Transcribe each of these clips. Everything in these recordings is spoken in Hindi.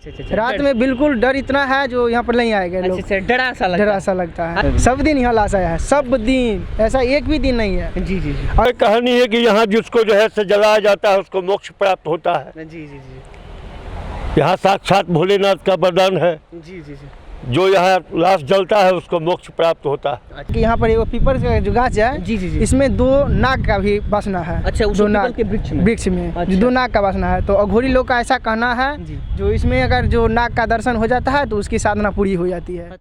अच्छा। रात में बिल्कुल डर इतना है जो यहाँ पर नहीं आएगा लोग। अच्छा, डरा सा लगता है। सब दिन यहाँ लाश आया है, सब दिन, ऐसा एक भी दिन नहीं है। जी जी जी। और कहानी है कि यहाँ जिसको जो है से जलाया जाता है उसको मोक्ष प्राप्त होता है। जी जी जी यहाँ साक्षात भोलेनाथ का वरदान है, जी जी जी। जो यहाँ लाश जलता है उसको मोक्ष प्राप्त होता है। कि यहाँ पर एक पीपल का जो गाछ है, जी जी जी। इसमें 2 नाग का भी वासना है। अच्छा, उस दो पीपल नाग के वृक्ष में। जो अच्छा। 2 नाग का वासना है। तो अघोरी लोग का ऐसा कहना है जी। जो इसमें अगर जो नाग का दर्शन हो जाता है तो उसकी साधना पूरी हो जाती है।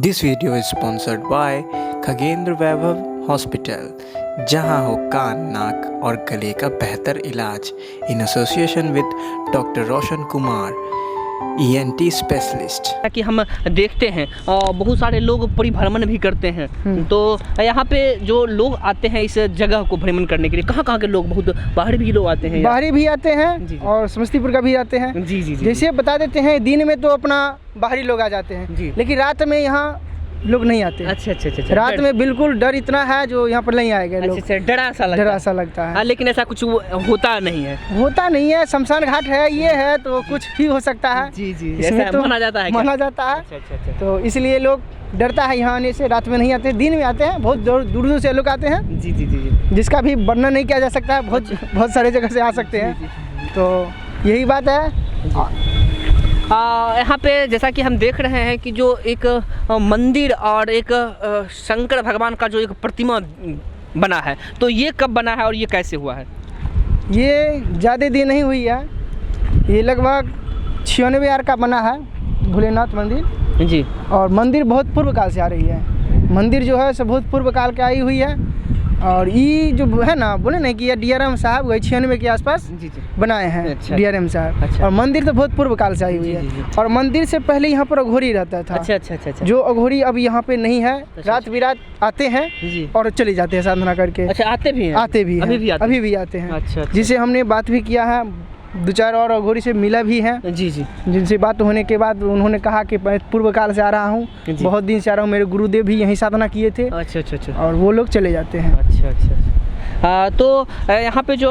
This video is sponsored by Khagendra Vaibhav hospital, जहां हो कान, नाक और गले का बेहतर इलाज, in association with doctor Roshan Kumar, ENT specialist. कि हम देखते हैं बहुत सारे लोग परिभ्रमण भी करते हैं, तो यहाँ पे जो लोग आते हैं इस जगह को भ्रमण करने के लिए, कहाँ के लोग, बहुत बाहर भी लोग आते हैं, बाहरी भी आते जी, हैं जी। और समस्तीपुर का भी आते हैं। जी जी जी। जैसे बता देते हैं, दिन में तो अपना बाहरी लोग आ जाते जी। हैं, लेकिन रात में यहाँ लोग नहीं आते। अच्छा अच्छा अच्छा। रात में बिल्कुल डर इतना है जो यहाँ पर नहीं आएगा लोग। अच्छा, डरा सा लगता है। हाँ, लेकिन ऐसा कुछ होता नहीं है। होता नहीं है, शमशान घाट है, ये है तो कुछ भी हो सकता है। जी जी। इसमें ऐसा तो माना जाता है क्या? माना जाता है। अच्छा अच्छा अच्छा। तो इसलिए लोग डरता है यहाँ आने से। रात में नहीं आते, दिन में आते हैं। बहुत दूर दूर से लोग आते हैं, जी जी जी जी। जिसका भी वर्णन नहीं किया जा सकता है। बहुत सारे जगह से आ सकते हैं। तो यही बात है। यहाँ पे जैसा कि हम देख रहे हैं कि जो एक मंदिर और एक शंकर भगवान का जो एक प्रतिमा बना है, तो ये कब बना है और ये कैसे हुआ है? ये ज़्यादा दिन नहीं हुई है, ये लगभग 96 का बना है भोलेनाथ मंदिर जी। और मंदिर बहुत पूर्व काल से आ रही है। मंदिर जो है सब बहुत पूर्व काल के आई हुई है। और ये जो है ना, बोले ना कि ये DRM साहब वही 96 के आसपास जी जी बनाए हैं। अच्छा। DRM साहब। अच्छा। और मंदिर तो बहुत पूर्व काल से आई हुई जी, है। जी, जी। और मंदिर से पहले यहाँ पर अघोरी रहता था। अच्छा अच्छा अच्छा अच्छा। जो अघोरी अब यहाँ पे नहीं है, अच्छा। रात बिरात आते हैं जी। और चले जाते हैं साधना करके। अच्छा, आते भी हैं? आते भी हैं, अभी भी आते हैं। अच्छा अच्छा। जिसे हमने बात भी किया है, 2-4 और अघोरी से मिला भी है। जी जी। जिनसे बात होने के बाद उन्होंने कहा कि मैं पूर्व काल से आ रहा हूँ, जी। बहुत दिन से आ रहा हूँ, मेरे गुरुदेव भी यहीं साधना किए थे। अच्छा अच्छा अच्छा। और वो लोग चले जाते हैं। अच्छा अच्छा। तो यहाँ पे जो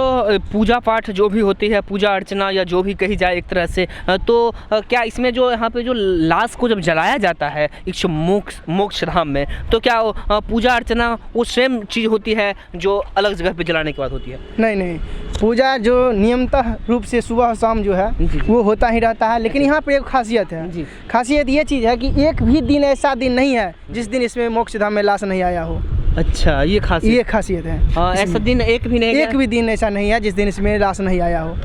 पूजा पाठ जो भी होती है, पूजा अर्चना या जो भी कही जाए एक तरह से, तो क्या इसमें जो यहाँ पे जो लाश को जब जलाया जाता है इस मोक्ष धाम में, तो क्या पूजा अर्चना वो सेम चीज़ होती है जो अलग जगह पे जलाने के बाद होती है? नहीं, पूजा जो नियमतः रूप से सुबह शाम जो है जी। वो होता ही रहता है। लेकिन यहाँ पर एक खासियत है। जी। खासियत ये चीज़ है कि एक भी दिन ऐसा दिन नहीं है जिस दिन इसमें मोक्ष धाम में लाश नहीं आया हो। अच्छा, ये खासियत है। ऐसा दिन एक भी नहीं, एक भी दिन ऐसा नहीं है जिस दिन इसमें लाश नहीं आया हो।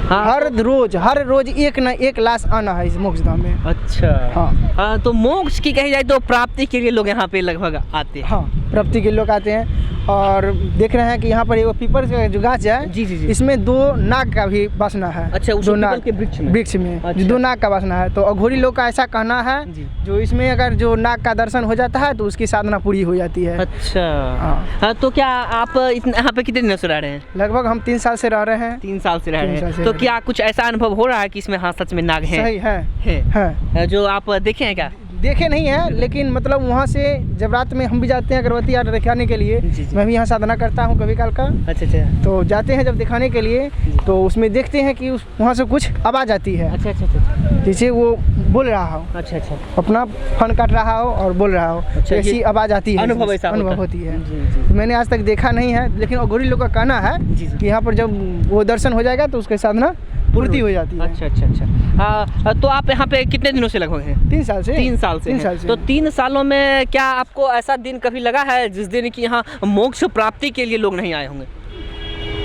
हाँ, हर रोज एक ना एक लाश आना है इस मोक्ष धाम में। अच्छा। हाँ, तो मोक्ष की कही जाए तो प्राप्ति के लिए लोग यहाँ पे लगभग आते हैं। हाँ, प्राप्ति के लोग आते हैं। और देख रहे हैं कि यहाँ पर एक पीपल का जो गाछ है, जी जी जी। इसमें 2 नाग का भी वासना है। अच्छा, उस 2 पीपल नाग के वृक्ष में। जो अच्छा। 2 नाग का वासना है। तो अघोरी लोग का ऐसा कहना है जी। जो इसमें अगर जो नाग का दर्शन हो जाता है तो उसकी साधना पूरी हो जाती है। अच्छा। हाँ। हाँ, तो क्या आप यहाँ पे कितने दिनों से रह रहे हैं? लगभग हम 3 साल से रह रहे हैं। 3 साल से रह रहे 3 साल हैं। से तो रह क्या कुछ ऐसा अनुभव हो रहा है कि इसमें हाँ सच में नाग हैं? सही है। है जो आप देखे हैं क्या? देखे नहीं है, लेकिन मतलब वहाँ से जब रात में हम भी जाते हैं अगरबत्ती आर दिखाने के लिए। जी, जी। मैं भी यहाँ साधना करता हूँ कभी काल का। अच्छा अच्छा। तो जाते हैं जब दिखाने के लिए, तो उसमें देखते हैं कि वहाँ से कुछ आवाज़ आती है। अच्छा अच्छा अच्छा। जैसे वो बोल रहा हो, अच्छा अच्छा। अपना फन काट रहा हो और बोल रहा हो, अच्छा, ऐसी ये आवाज़ आती है। अनुभव ऐसा होता है। होती है। जी, जी। मैंने आज तक देखा नहीं है, लेकिन अघोरी लोग का कहना है जी, जी। कि यहाँ पर जब वो दर्शन हो जाएगा तो उसकी साधना पूर्ति हो जाती है। अच्छा अच्छा अच्छा। तो आप यहाँ पे कितने दिनों से लगभग हैं? 3 साल से। 3 साल से 3 हैं। साल से। तो 3 सालों में क्या आपको ऐसा दिन कभी लगा है जिस दिन की यहाँ मोक्ष प्राप्ति के लिए लोग नहीं आए होंगे?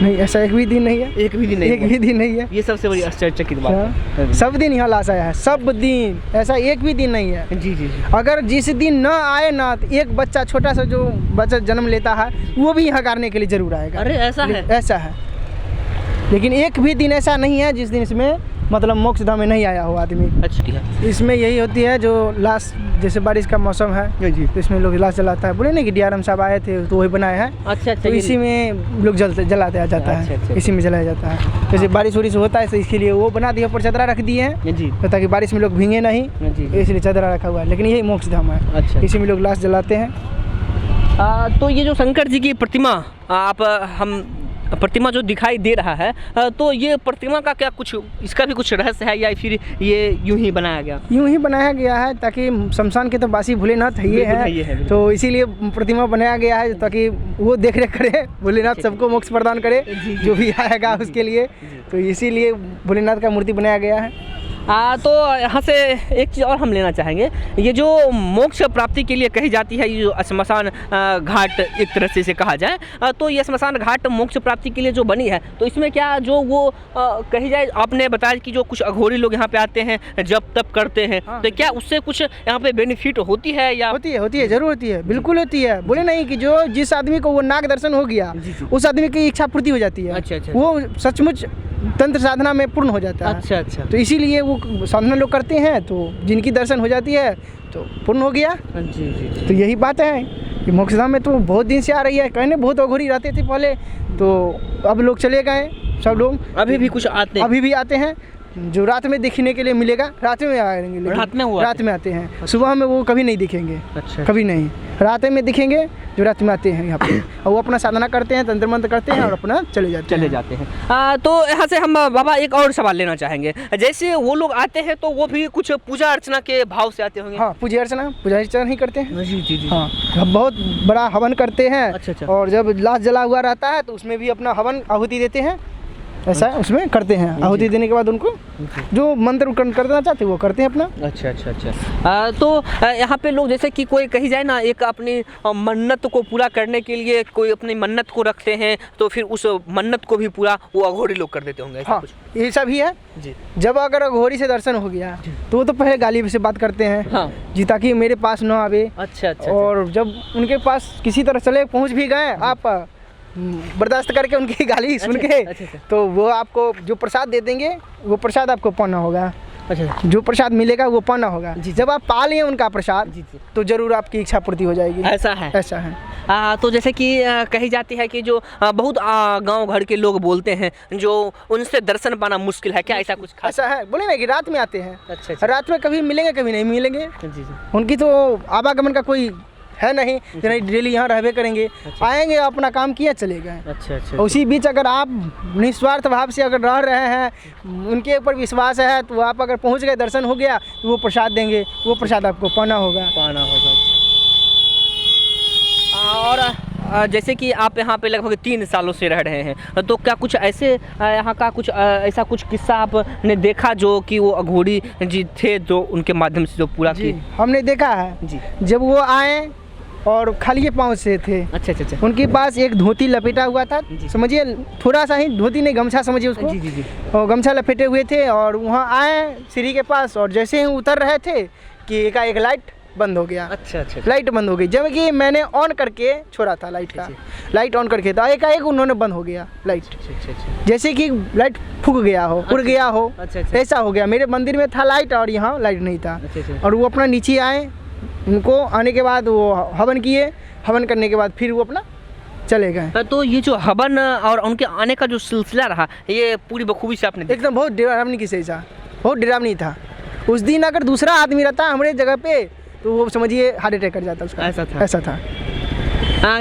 नहीं, ऐसा एक भी दिन नहीं है। एक भी दिन नहीं एक हुआ। भी दिन नहीं है। ये सबसे बड़ी आश्चर्यचकित बात है। सब दिन यहाँ लाश आया है, सब दिन, ऐसा एक भी दिन नहीं है। जी जी जी। अगर जिस दिन ना आए ना, तो एक बच्चा छोटा सा जो बच्चा जन्म लेता है वो भी यहाँ करने के लिए जरूर आएगा। अरे ऐसा है? ऐसा है। लेकिन एक भी दिन ऐसा नहीं है जिस दिन इसमें मतलब मोक्ष धाम में नहीं आया हो आदमी। अच्छा ठीक है इसमें यही होती है जो लास्ट, जैसे बारिश का मौसम है जी। तो इसमें लोग लाश जलाता है। बोले नहीं कि DRM साहब आए थे तो वही बनाए हैं, अच्छा तो इसी में लोग जलाते जाता है। अच्छा। इसी में जलाया जाता है। जैसे बारिश वारिश होता है तो इसके लिए वो बना दिया, ऊपर चदरा रख दिए हैं जी तो ताकि बारिश में लोग भीगे नहीं, जी इसलिए चदरा रखा हुआ है। लेकिन यही मोक्ष धाम है, अच्छा। इसी में लोग लाश जलाते हैं। तो ये जो शंकर जी की प्रतिमा आप हम प्रतिमा जो दिखाई दे रहा है, तो ये प्रतिमा का क्या कुछ, इसका भी कुछ रहस्य है या फिर ये यूं ही बनाया गया? यूं ही बनाया गया है ताकि शमशान के तो बासी भोलेनाथ है बिल्कुल है, ये है, है, तो इसीलिए प्रतिमा बनाया गया है ताकि वो देख रेख करे, भोलेनाथ सबको मोक्ष प्रदान करे जो भी आएगा उसके लिए। तो इसीलिए भोलेनाथ का मूर्ति बनाया गया है। तो यहाँ से एक चीज़ और हम लेना चाहेंगे, ये जो मोक्ष प्राप्ति के लिए कही जाती है, ये जो श्मशान घाट एक तरह से इसे कहा जाए, तो ये श्मशान घाट मोक्ष प्राप्ति के लिए जो बनी है, तो इसमें क्या जो वो कही जाए, आपने बताया कि जो कुछ अघोरी लोग यहाँ पे आते हैं जब तब करते हैं, तो क्या उससे कुछ यहाँ पे बेनिफिट होती है या? होती है जरूर होती है, बिल्कुल होती है। बोले नहीं कि जो जिस आदमी को वो नाग दर्शन हो गया उस आदमी की इच्छा पूर्ति हो जाती है। अच्छा। वो सचमुच तंत्र साधना में पूर्ण हो जाता है। अच्छा। तो इसीलिए वो साधना लोग करते हैं, तो जिनकी दर्शन हो जाती है तो पूर्ण हो गया। जी। तो यही बात है कि मोक्षधाम में तो बहुत दिन से आ रही है। कहने बहुत अघोरी रहते थे पहले, तो अब लोग चले गए सब लोग। अभी भी कुछ आते हैं? अभी भी आते हैं, जो रात में देखने के लिए मिलेगा, रात में आएंगे। रात में आते हैं, सुबह में वो कभी नहीं दिखेंगे। अच्छा। कभी नहीं, रात में दिखेंगे जो रात में आते हैं यहाँ पे, और वो अपना साधना करते हैं, तंत्र मंत्र करते हैं और अपना चले जाते हैं। तो यहाँ से हम बाबा एक और सवाल लेना चाहेंगे, जैसे वो लोग आते हैं तो वो भी कुछ पूजा अर्चना के भाव से आते होंगे? हाँ, पूजा अर्चना ही करते हैं। जी। हाँ, बहुत बड़ा हवन करते हैं। अच्छा। और जब लाश जला हुआ रहता है तो उसमें भी अपना हवन आहुति देते हैं, ऐसा उसमें करते हैं। आहुति देने के बाद उनको जो मंत्र करना चाहते हैं वो करते हैं अपना। अच्छा। तो यहाँ पे लोग जैसे कि कोई कही जाए ना, एक अपनी मन्नत को पूरा करने के लिए कोई अपनी मन्नत को रखते हैं, तो फिर उस मन्नत को भी पूरा वो अघोरी लोग कर देते होंगे। हाँ, ये सब ही है जी। जब अगर अघोरी से दर्शन हो गया तो वो तो पहले गाली से बात करते हैं। हाँ जी, ताकि मेरे पास ना आवे। अच्छा। और जब उनके पास किसी तरह चले पहुँच भी गए, आप बर्दाश्त करके उनकी गाली सुन के, तो वो आपको जो प्रसाद दे देंगे वो प्रसाद आपको पाना होगा। अच्छा। जो प्रसाद मिलेगा वो पाना होगा। जब आप पा लें उनका प्रसाद तो जरूर आपकी इच्छा पूर्ति हो जाएगी। ऐसा है। तो जैसे कि कही जाती है कि जो बहुत गांव घर के लोग बोलते हैं जो उनसे दर्शन पाना मुश्किल है, क्या ऐसा कुछ खास? ऐसा है, बोले ना कि रात में आते हैं। अच्छा। रात में कभी मिलेंगे कभी नहीं मिलेंगे। जी। उनकी तो आवागमन का कोई है नहीं, डेली यहाँ रहबे करेंगे। आएंगे, अपना काम किया, चले गए। अच्छा। उसी बीच अगर आप निस्वार्थ भाव से अगर रह रहे हैं, उनके ऊपर विश्वास है, तो आप अगर पहुँच गए, दर्शन हो गया, तो वो प्रसाद देंगे, वो प्रसाद आपको पाना होगा। और जैसे कि आप यहाँ पे लगभग 3 सालों से रह रहे हैं, तो क्या कुछ ऐसे यहाँ का कुछ ऐसा कुछ किस्सा आपने देखा जो कि वो अघोरी जी थे, जो उनके माध्यम से जो पूरा जी हमने देखा है जी। जब वो आए और खाली पाँव से थे। अच्छा। उनके पास एक धोती लपेटा हुआ था, समझिए थोड़ा सा ही, धोती नहीं गमछा समझिए उसको। जी। और गमछा लपेटे हुए थे और वहाँ आए सीढ़ी के पास, और जैसे ही उतर रहे थे कि एक लाइट बंद हो गया। अच्छा। लाइट बंद हो गई, जब कि मैंने ऑन करके छोड़ा था लाइट का। लाइट ऑन करके था, एकाएक उन्होंने बंद हो गया लाइट। अच्छा। जैसे कि लाइट फूक गया हो, उड़ गया हो, अच्छा। ऐसा हो गया। मेरे मंदिर में था लाइट और यहाँ लाइट नहीं था। अच्छा। और वो अपना नीचे आए, उनको आने के बाद वो हवन किए, हवन करने के बाद फिर वो अपना चले गए। तो ये जो हवन और उनके आने का जो सिलसिला रहा, ये पूरी बखूबी से आपने एकदम बहुत डरावनी की सही था, बहुत डरावनी था। उस दिन अगर दूसरा आदमी रहता हमारे जगह पे तो वो समझिए हार्ट अटैक कर जाता उसका। ऐसा था।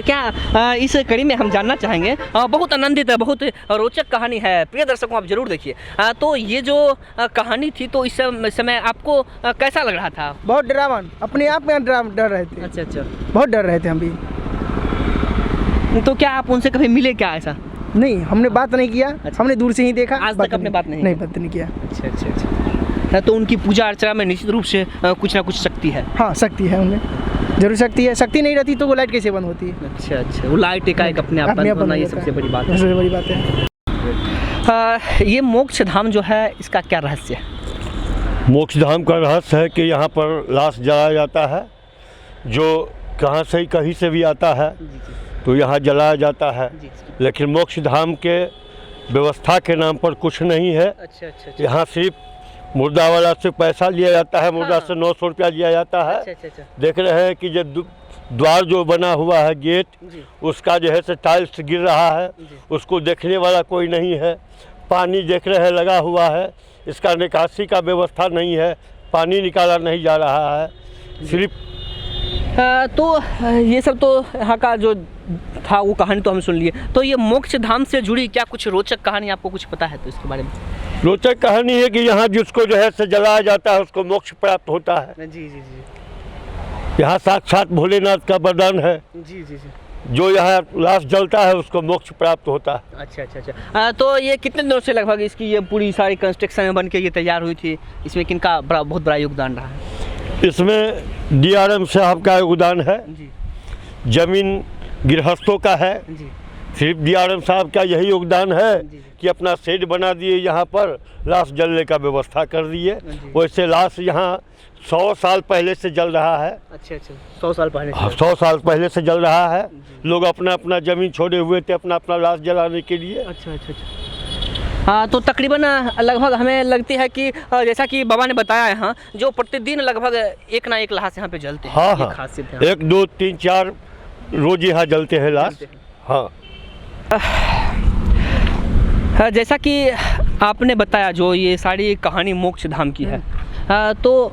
क्या इस कड़ी में हम जानना चाहेंगे, बहुत आनंदित है, बहुत रोचक कहानी है, प्रिय दर्शकों आप जरूर देखिए। तो ये जो कहानी थी, तो इस समय आपको कैसा लग रहा था? बहुत डरावन, अपने आप में डर रहे थे। अच्छा। बहुत डर रहे थे हम भी। तो क्या आप उनसे कभी मिले क्या? ऐसा नहीं, हमने बात नहीं किया। अच्छा। हमने दूर से ही देखा, आज तक आपने बात नहीं किया? अच्छा। तो उनकी पूजा अर्चना में निश्चित रूप से कुछ ना कुछ शक्ति है। हाँ, शक्ति है उनमें, जरूर शक्ति है। शक्ति नहीं रहती तो वो लाइट कैसे बंद होती है? अच्छा। वो लाइट एकाएक अपने आप बंद होना, ये सबसे बड़ी बात है। सबसे बड़ी बात है। ये मोक्ष धाम जो है, इसका क्या रहस्य है? मोक्ष धाम का रहस्य है कि यहाँ पर लाश जलाया जाता है, जो कहीं से भी आता है तो यहाँ जलाया जाता है। लेकिन मोक्ष धाम के व्यवस्था के नाम पर कुछ नहीं है। अच्छा अच्छा अच्छा यहाँ सिर्फ मुर्दा वाला से पैसा लिया जाता है, मुर्दा हाँ। से 900 रुपया लिया जाता है। अच्छा अच्छा देख रहे हैं कि जो द्वार जो बना हुआ है गेट, जी उसका जो है से टाइल्स गिर रहा है, जी। उसको देखने वाला कोई नहीं है। पानी देख रहे हैं लगा हुआ है, इसका निकासी का व्यवस्था नहीं है, पानी निकाला नहीं जा रहा है। सिर्फ तो ये सब तो यहाँ का जो था वो कहानी तो हम सुन लिए। तो ये मोक्ष धाम से जुड़ी क्या कुछ रोचक कहानी आपको कुछ पता है तो इसके बारे में? रोचक कहानी है कि यहाँ जिसको जो है से जलाया जाता है उसको मोक्ष प्राप्त होता है। जी जी जी यहाँ साक्षात भोलेनाथ का वरदान है, जी जी जी। जो यहाँ लाश जलता है उसको मोक्ष प्राप्त होता है। अच्छा अच्छा अच्छा। तो ये कितने दिनों से लगभग इसकी ये पूरी सारी कंस्ट्रक्शन बन के ये तैयार हुई थी? इसमें किनका बहुत बड़ा योगदान रहा है? इसमें DRM साहब का योगदान है, जी जमीन गृहस्थों का है। जी सिर्फ DRM साहब का यही योगदान है जी। कि अपना शेड बना दिए, यहाँ पर लाश जलने का व्यवस्था कर दिए। जी। वैसे लाश यहाँ 100 साल पहले से जल रहा है। अच्छा अच्छा 100 साल पहले से। 100 साल पहले से जल रहा है। लोग अपना अपना ज़मीन छोड़े हुए थे अपना अपना लाश जलाने के लिए। अच्छा अच्छा अच्छा। हाँ तो तकरीबन लगभग हमें लगती है कि जैसा कि बाबा ने बताया यहाँ जो प्रतिदिन लगभग एक ना एक लाश यहाँ पे जलते हैं। हाँ ये हाँ, खासियत है। 1 2 3 4 रोज यहाँ जलते हैं लाश। हाँ जैसा कि आपने बताया जो ये सारी कहानी मोक्ष धाम की है, तो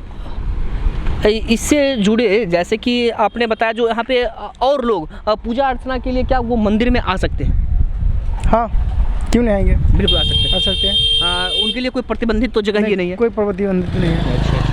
इससे जुड़े जैसे कि आपने बताया जो यहाँ पे और लोग पूजा अर्चना के लिए क्या वो मंदिर में आ सकते हैं? हाँ, क्यों नहीं आएंगे, बिल्कुल आ सकते हैं। आ सकते हैं। उनके लिए कोई प्रतिबंधित तो जगह ही नहीं है? कोई प्रतिबंधित नहीं है।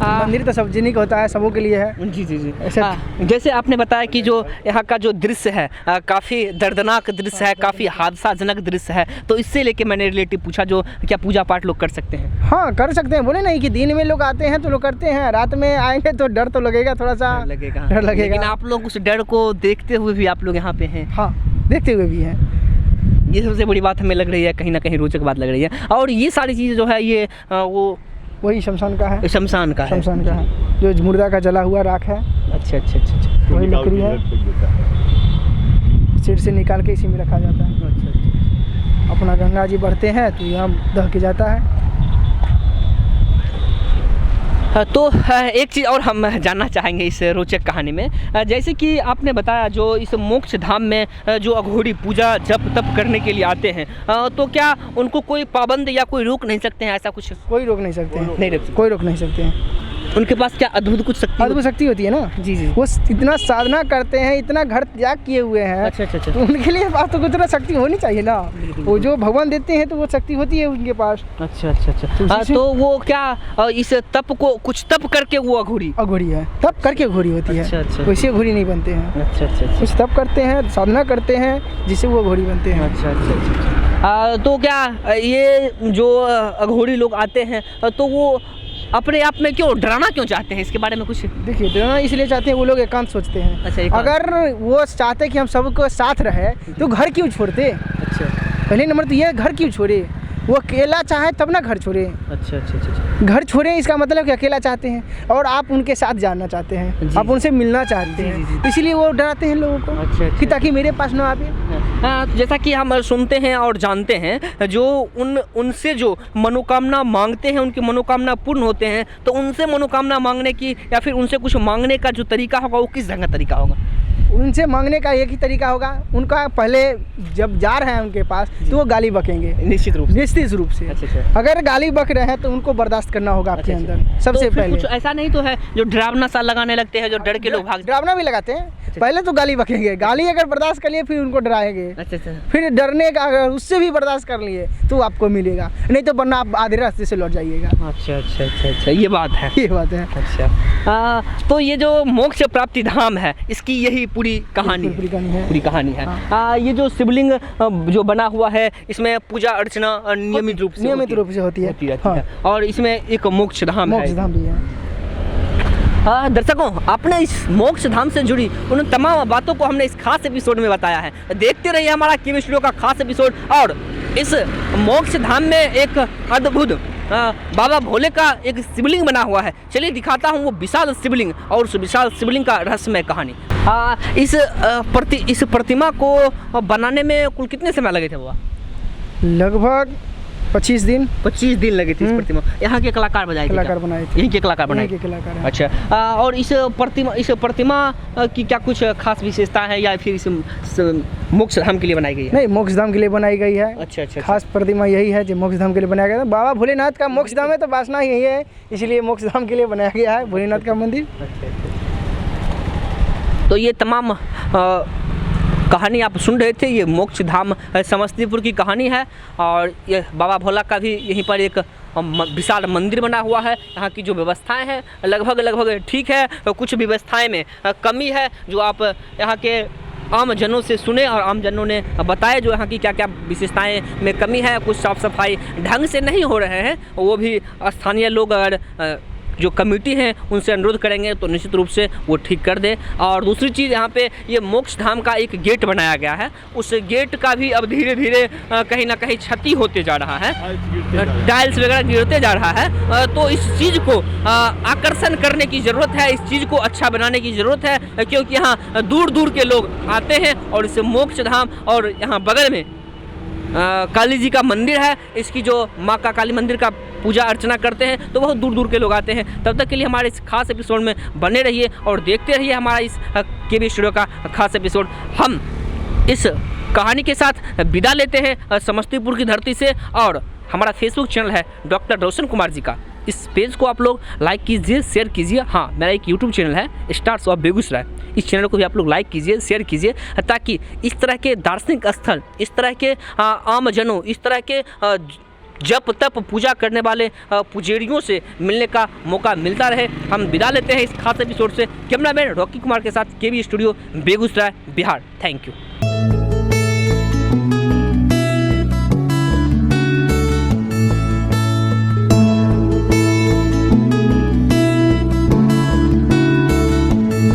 मंदिर तो सार्वजनिक होता है, सबों के लिए है। जी जी जी। ऐसे जैसे आपने बताया कि जो यहाँ का जो दृश्य है काफ़ी दर्दनाक दृश्य है, काफ़ी हादसाजनक दृश्य है, तो इससे लेके मैंने रिलेटिव पूछा जो क्या पूजा पाठ लोग कर सकते हैं? हाँ कर सकते हैं, बोले नहीं कि दिन में लोग आते हैं तो लोग करते हैं, रात में आएंगे तो डर तो लगेगा, थोड़ा सा डर लगेगा। डर लगेगा। लेकिन आप लोग उस डर को देखते हुए भी आप लोग यहाँ पे हैं। हाँ देखते हुए भी हैं। ये सबसे बड़ी बात हमें लग रही है, कहीं ना कहीं रोचक बात लग रही है। और ये सारी चीज़ें जो है ये वो वही शमशान का है। शमशान का है। शमशान का है, जो मुर्दा का जला हुआ राख है, अच्छा अच्छा अच्छा अच्छा वही लकड़ी है, सिर से निकाल के इसी में रखा जाता है। अच्छा अच्छा। अपना गंगा जी बढ़ते हैं तो यहाँ दह के जाता है। तो एक चीज़ और हम जानना चाहेंगे इस रोचक कहानी में, जैसे कि आपने बताया जो इस मोक्ष धाम में जो अघोरी पूजा जप तप करने के लिए आते हैं, तो क्या उनको कोई पाबंद या कोई रोक नहीं सकते हैं? ऐसा कुछ कोई रोक नहीं सकते हैं, नहीं रोक सकते। कोई रोक नहीं सकते हैं। उनके पास क्या अद्भुत कुछ शक्ति अद्भुत शक्ति होती है ना। जी जी। वो इतना साधना करते हैं, इतना घर त्याग किए हुए हैं। अच्छा अच्छा अच्छा तो उनके लिए पास तो उतना शक्ति होनी चाहिए ना। वो जो भगवान देते हैं तो वो शक्ति होती है उनके पास। अच्छा अच्छा अच्छा। तो उसी से- तो वो क्या इस तप को कुछ तप करके वो अघोरी? अघोरी है, तप करके अघोरी होती है। अच्छा, अच्छा। वैसे अघोरी नहीं बनते हैं, अच्छा अच्छा अच्छा कुछ तप करते हैं, साधना करते हैं, जिससे वो अघोरी बनते हैं। अच्छा अच्छा अच्छा। तो क्या ये जो अघोरी लोग आते हैं तो वो अपने आप में क्यों डराना क्यों चाहते हैं? इसके बारे में कुछ देखिए डरना इसलिए चाहते हैं, वो लोग एकांत सोचते हैं। अच्छा, एकांत। अगर वो चाहते कि हम सबको साथ रहे तो घर क्यों छोड़ते? अच्छा पहले नंबर तो ये घर क्यों छोड़े? वो अकेला चाहे तब ना घर छोड़े। अच्छा अच्छा अच्छा। घर छोड़े इसका मतलब कि अकेला चाहते हैं और आप उनके साथ जानना चाहते हैं, जी, आप उनसे मिलना चाहते जी, जी, हैं, इसीलिए वो डराते हैं लोगों को अच्छा, अच्छा। कि ताकि मेरे पास ना आवे। तो जैसा कि हम सुनते हैं और जानते हैं जो उनसे जो मनोकामना मांगते हैं उनकी मनोकामना पूर्ण होते हैं, तो उनसे मनोकामना मांगने की या फिर उनसे कुछ मांगने का जो तरीका होगा वो किस ढंग का तरीका होगा? उनसे मांगने का एक ही तरीका होगा, उनका पहले जब जा रहे हैं उनके पास तो वो गाली बकेंगे निश्चित रूप से। निश्चित रूप से। अच्छा अच्छा। अगर गाली बक रहे हैं तो उनको बर्दाश्त करना होगा आपके अच्छा, अंदर सबसे तो फिर पहले। कुछ ऐसा नहीं तो है जो डरावना सा लगाने लगते हैं जो डर के लोग भाग? डरावना भी लगाते हैं, पहले तो गाली बकेंगे, गाली अगर बर्दाश्त कर लिए फिर उनको डराएंगे, अच्छा अच्छा फिर डरने का अगर उससे भी बर्दाश्त कर लिए तो आपको मिलेगा, नहीं तो वरना आप आधे रास्ते से लौट जाइएगा। अच्छा अच्छा अच्छा अच्छा, ये बात है। ये बात है। अच्छा तो ये जो मोक्ष प्राप्ति धाम है इसकी यही पूरी कहानी है? पूरी कहानी है। पूरी कहानी है। हाँ। ये जो शिवलिंग जो बना हुआ है इसमें पूजा अर्चना नियमित रूप से होती है। रहती हाँ। है। और इसमें एक मोक्ष धाम मोक्ष है। धाम भी है। दर्शकों आपने इस मोक्ष धाम से जुड़ी उन तमाम बातों को हमने इस खास एपिसोड में बताया है। देखते रहिए हमारा केमी स्टूडियो का खास एपिसोड। और इस मोक्ष धाम में एक अद्भुत बाबा भोले का एक शिवलिंग बना हुआ है। चलिए दिखाता हूँ वो विशाल शिवलिंग और उस विशाल शिवलिंग का रहस्यमय कहानी। इस प्रतिमा को बनाने में कुल कितने समय लगे थे बाबा? लगभग 25 दिन 25 दिन लगे थे इस प्रतिमा। यहाँ के कलाकार बनाए थे? कलाकार बनाए थे। यहीं के कलाकार बनाए यहीं के कलाकार हैं। अच्छा। और इस प्रतिमा की क्या कुछ खास विशेषता है या फिर इस मोक्ष धाम के लिए बनाई गई है? नहीं, मोक्ष धाम के लिए बनाई गई है। अच्छा अच्छा। खास प्रतिमा यही है जो मोक्ष धाम के लिए बनाया गया है। बाबा भोलेनाथ का मोक्ष धाम है तो वासना यही है, इसलिए मोक्ष धाम के लिए बनाया गया है भोलेनाथ का मंदिर। तो ये तमाम कहानी आप सुन रहे थे, ये मोक्ष धाम समस्तीपुर की कहानी है। और ये बाबा भोला का भी यहीं पर एक विशाल मंदिर बना हुआ है। यहाँ की जो व्यवस्थाएं हैं लगभग ठीक है, कुछ व्यवस्थाएं में कमी है जो आप यहाँ के आम जनों से सुने और आम जनों ने बताया जो यहाँ की क्या क्या विशेषताएं में कमी है। कुछ साफ़ सफाई ढंग से नहीं हो रहे हैं, वो भी स्थानीय लोग अगर जो कमेटी है उनसे अनुरोध करेंगे तो निश्चित रूप से वो ठीक कर दे। और दूसरी चीज़, यहाँ पे ये मोक्ष धाम का एक गेट बनाया गया है, उस गेट का भी अब धीरे धीरे कहीं ना कहीं क्षति होते जा रहा है, टाइल्स वगैरह गिरते जा रहा है। तो इस चीज़ को आकर्षण करने की ज़रूरत है, इस चीज़ को अच्छा बनाने की ज़रूरत है, क्योंकि यहाँ दूर दूर के लोग आते हैं और इस मोक्ष धाम और यहाँ बगल में काली जी का मंदिर है, इसकी जो माँ का काली मंदिर का पूजा अर्चना करते हैं, तो बहुत दूर दूर के लोग आते हैं। तब तक के लिए हमारे इस खास एपिसोड में बने रहिए और देखते रहिए हमारा इस केबी स्टूडियो का खास एपिसोड। हम इस कहानी के साथ विदा लेते हैं समस्तीपुर की धरती से। और हमारा फेसबुक चैनल है डॉक्टर रोशन कुमार जी का, इस पेज को आप लोग लाइक कीजिए, शेयर कीजिए। हाँ, मेरा एक यूट्यूब चैनल है स्टार्स ऑफ बेगूसराय, इस चैनल को भी आप लोग लाइक कीजिए, शेयर कीजिए, ताकि इस तरह के दार्शनिक स्थल, इस तरह के आम जनों, इस तरह के जप तप पूजा करने वाले पुजारियों से मिलने का मौका मिलता रहे। हम विदा लेते हैं इस खास एपिसोड से। कैमरामैन रॉकी कुमार के साथ KB studio Begusarai Bihar. Thank you.